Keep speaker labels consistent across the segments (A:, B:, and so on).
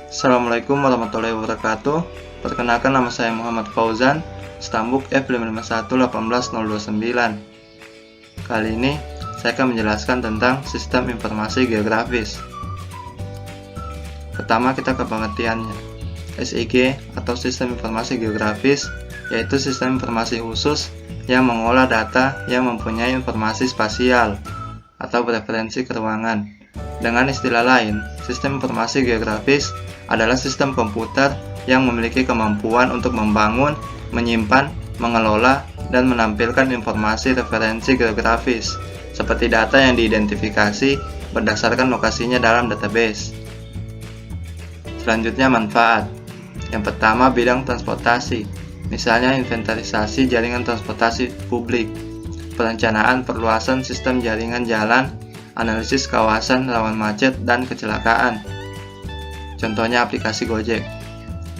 A: Assalamualaikum warahmatullahi wabarakatuh. Perkenalkan, nama saya Muhammad Fauzan, Stambuk F551-18029. Kali ini saya akan menjelaskan tentang sistem informasi geografis. Pertama, kita ke pengertiannya. SIG atau sistem informasi geografis yaitu sistem informasi khusus yang mengolah data yang mempunyai informasi spasial atau referensi ke ruangan. Dengan istilah lain, sistem informasi geografis adalah sistem komputer yang memiliki kemampuan untuk membangun, menyimpan, mengelola, dan menampilkan informasi referensi geografis, seperti data yang diidentifikasi berdasarkan lokasinya dalam database. Selanjutnya, manfaat. Yang pertama, bidang transportasi, misalnya inventarisasi jaringan transportasi publik, perencanaan perluasan sistem jaringan jalan, analisis kawasan rawan macet dan kecelakaan. Contohnya aplikasi Gojek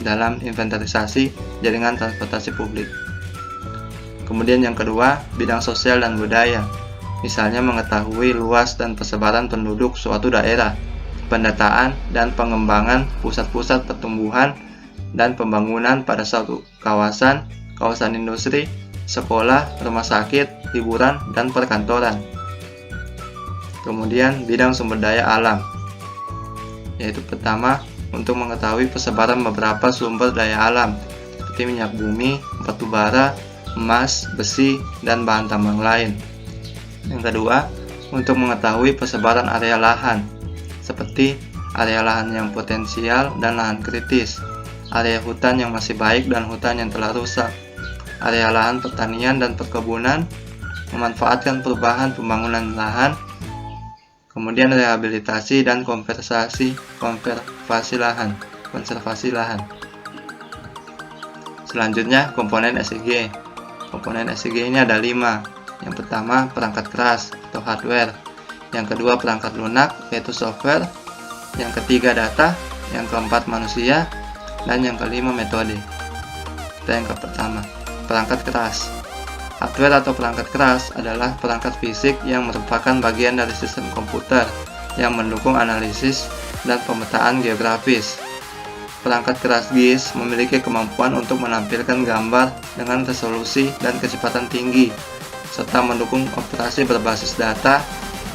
A: dalam inventarisasi jaringan transportasi publik. Kemudian yang kedua, bidang sosial dan budaya, misalnya mengetahui luas dan persebaran penduduk suatu daerah, pendataan dan pengembangan pusat-pusat pertumbuhan dan pembangunan pada suatu kawasan, kawasan industri, sekolah, rumah sakit, hiburan, dan perkantoran. Kemudian bidang sumber daya alam, yaitu pertama, untuk mengetahui persebaran beberapa sumber daya alam seperti minyak bumi, batu bara, emas, besi, dan bahan tambang lain. Yang kedua, untuk mengetahui persebaran area lahan seperti area lahan yang potensial dan lahan kritis, area hutan yang masih baik dan hutan yang telah rusak, area lahan pertanian dan perkebunan, memanfaatkan perubahan pembangunan lahan, kemudian rehabilitasi dan konservasi lahan. Selanjutnya, komponen SIG. Komponen SIG ini ada 5. Yang pertama, perangkat keras atau hardware. Yang kedua, perangkat lunak yaitu software. Yang ketiga, data. Yang keempat, manusia. Dan yang kelima, metode. Kita yang pertama, perangkat keras. Hardware atau perangkat keras adalah perangkat fisik yang merupakan bagian dari sistem komputer yang mendukung analisis dan pemetaan geografis. Perangkat keras GIS memiliki kemampuan untuk menampilkan gambar dengan resolusi dan kecepatan tinggi, serta mendukung operasi berbasis data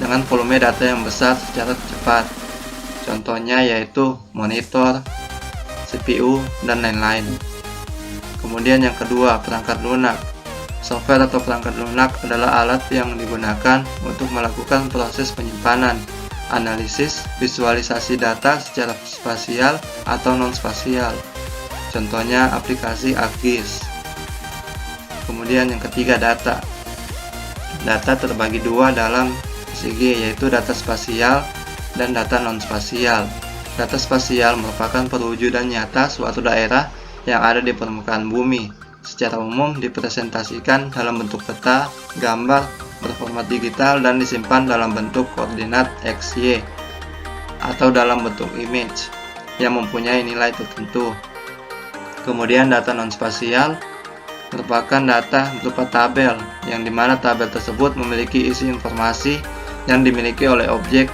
A: dengan volume data yang besar secara cepat. Contohnya yaitu monitor, CPU, dan lain-lain. Kemudian yang kedua, perangkat lunak. Software atau perangkat lunak adalah alat yang digunakan untuk melakukan proses penyimpanan, analisis, visualisasi data secara spasial atau non-spasial. Contohnya aplikasi ArcGIS. Kemudian yang ketiga, data. Data terbagi dua dalam SIG, yaitu data spasial dan data non-spasial. Data spasial merupakan perwujudan nyata suatu daerah yang ada di permukaan bumi. Secara umum dipresentasikan dalam bentuk peta, gambar, berformat digital, dan disimpan dalam bentuk koordinat X, Y, atau dalam bentuk image yang mempunyai nilai tertentu. Kemudian data non-spasial merupakan data berupa tabel, yang dimana tabel tersebut memiliki isi informasi yang dimiliki oleh objek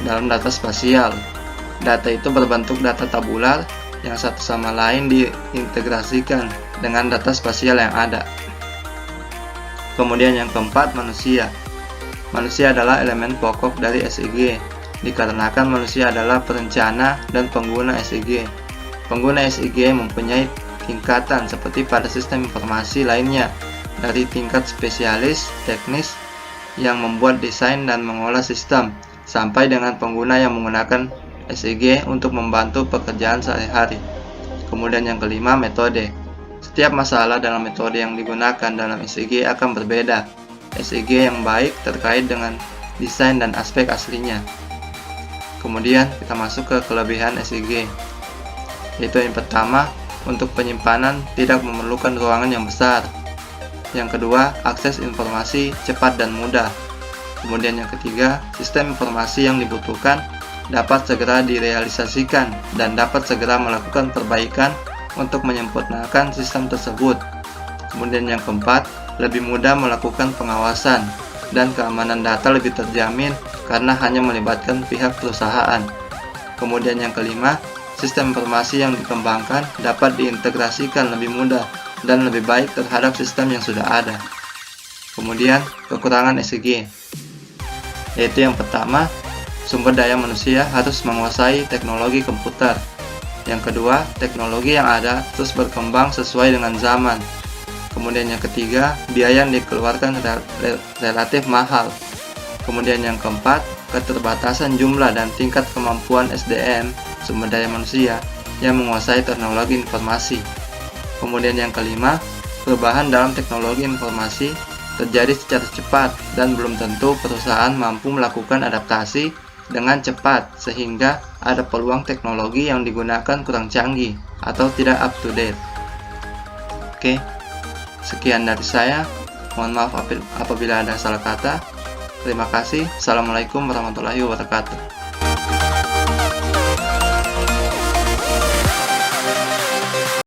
A: dalam data spasial. Data itu berbentuk data tabular yang satu sama lain diintegrasikan dengan data spasial yang ada. Kemudian yang keempat, manusia. Manusia adalah elemen pokok dari SIG, dikarenakan manusia adalah perencana dan pengguna SIG. Pengguna SIG mempunyai tingkatan seperti pada sistem informasi lainnya, dari tingkat spesialis, teknis, yang membuat desain dan mengolah sistem, sampai dengan pengguna yang menggunakan SIG untuk membantu pekerjaan sehari-hari. Kemudian yang kelima, metode. Setiap masalah dalam metode yang digunakan dalam SIG akan berbeda. SIG yang baik terkait dengan desain dan aspek aslinya. Kemudian kita masuk ke kelebihan SIG, yaitu yang pertama, untuk penyimpanan tidak memerlukan ruangan yang besar. Yang kedua, akses informasi cepat dan mudah. Kemudian yang ketiga, sistem informasi yang dibutuhkan dapat segera direalisasikan dan dapat segera melakukan perbaikan untuk menyempurnakan sistem tersebut. Kemudian yang keempat, lebih mudah melakukan pengawasan dan keamanan data lebih terjamin karena hanya melibatkan pihak perusahaan. Kemudian yang kelima, sistem informasi yang dikembangkan dapat diintegrasikan lebih mudah dan lebih baik terhadap sistem yang sudah ada. Kemudian, kekurangan SCG, yaitu yang pertama, sumber daya manusia harus menguasai teknologi komputer. Yang kedua, teknologi yang ada terus berkembang sesuai dengan zaman. Kemudian yang ketiga, biaya yang dikeluarkan relatif mahal. Kemudian yang keempat, keterbatasan jumlah dan tingkat kemampuan SDM, sumber daya manusia, yang menguasai teknologi informasi. Kemudian yang kelima, perubahan dalam teknologi informasi terjadi secara cepat dan belum tentu perusahaan mampu melakukan adaptasi dengan cepat sehingga ada peluang teknologi yang digunakan kurang canggih atau tidak up to date. Oke, sekian dari saya. Mohon maaf apabila ada salah kata. Terima kasih. Assalamualaikum warahmatullahi wabarakatuh.